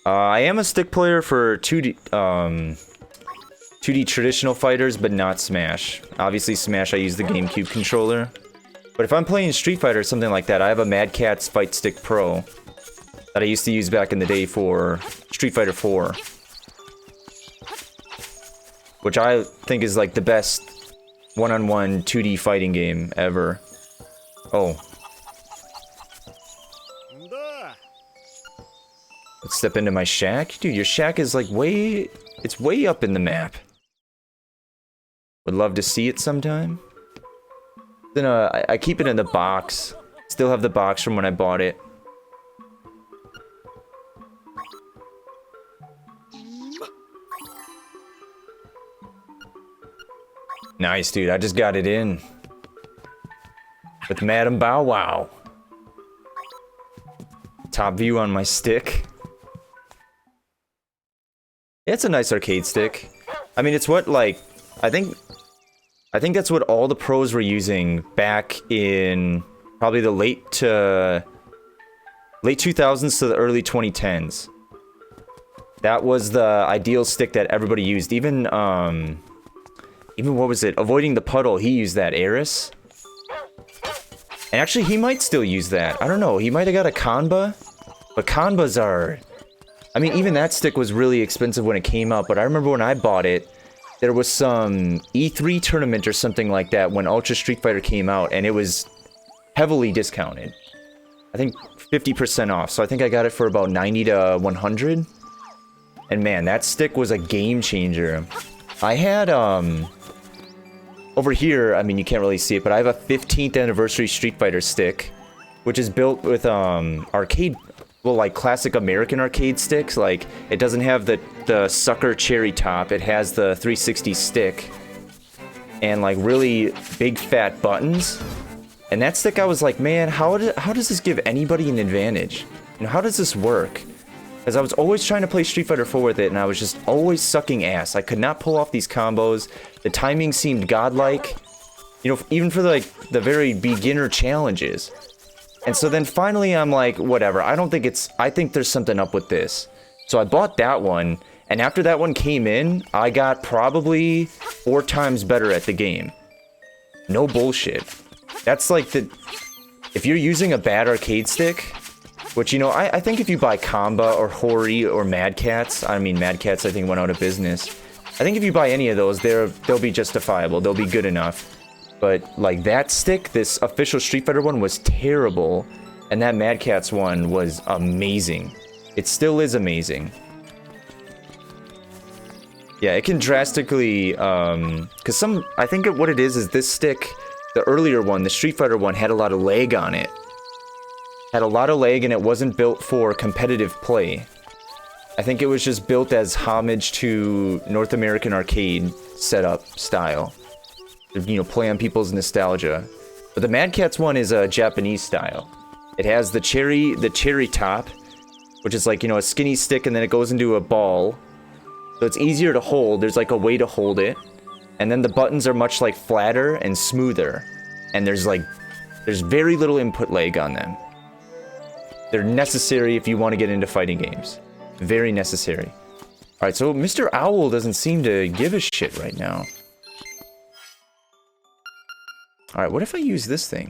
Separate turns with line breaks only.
I am a stick player for 2D traditional fighters, but not Smash. Obviously, Smash, I use the GameCube controller. But if I'm playing Street Fighter or something like that, I have a Mad Catz Fight Stick Pro that I used to use back in the day for Street Fighter 4. Which I think is like the best one-on-one 2D fighting game ever. Oh. Let's step into my shack. Dude, your shack is like it's way up in the map. Would love to see it sometime. Then I keep it in the box. Still have the box from when I bought it. Nice, dude. I just got it in. With Madam Bow Wow. Top view on my stick. It's a nice arcade stick. I mean, it's what, like, I think that's what all the pros were using back in probably the late 2000s to the early 2010s. That was the ideal stick that everybody used. Even what was it? Avoiding the Puddle, he used that, Aris. And actually, he might still use that. I don't know, he might have got a Kanba. But Kanbas are... I mean, even that stick was really expensive when it came out, but I remember when I bought it, there was some E3 tournament or something like that when Ultra Street Fighter came out, and it was heavily discounted. I think 50% off, so I think I got it for about 90 to 100. And man, that stick was a game changer. I had, over here, I mean, you can't really see it, but I have a 15th anniversary Street Fighter stick, which is built with, arcade... Well, like classic American arcade sticks. Like, it doesn't have the sucker cherry top. It has the 360 stick. And like really big fat buttons. And that stick, I was like, man, how does this give anybody an advantage? You know, how does this work? Because I was always trying to play Street Fighter 4 with it, and I was just always sucking ass. I could not pull off these combos. The timing seemed godlike. You know, even for like the very beginner challenges. And so then finally I'm like, whatever, I think there's something up with this. So I bought that one, and after that one came in, I got probably 4 times better at the game. No bullshit. That's like if you're using a bad arcade stick, which, you know, I think if you buy Kamba or Hori or Mad Catz, I mean, Mad Catz I think went out of business. I think if you buy any of those, they'll be justifiable, they'll be good enough. But, like, that stick, this official Street Fighter one, was terrible. And that Mad Catz one was amazing. It still is amazing. Yeah, it can drastically, because I think what it is this stick, the earlier one, the Street Fighter one, had a lot of lag on it. Had a lot of lag, and it wasn't built for competitive play. I think it was just built as homage to North American arcade setup style. You know, play on people's nostalgia. But the Mad Catz one is a Japanese style. It has the cherry top, which is like, you know, a skinny stick, and then it goes into a ball. So it's easier to hold. There's like a way to hold it. And then the buttons are much like flatter and smoother. And there's very little input lag on them. They're necessary if you want to get into fighting games. Very necessary. Alright, so Mr. Owl doesn't seem to give a shit right now. Alright, what if I use this thing?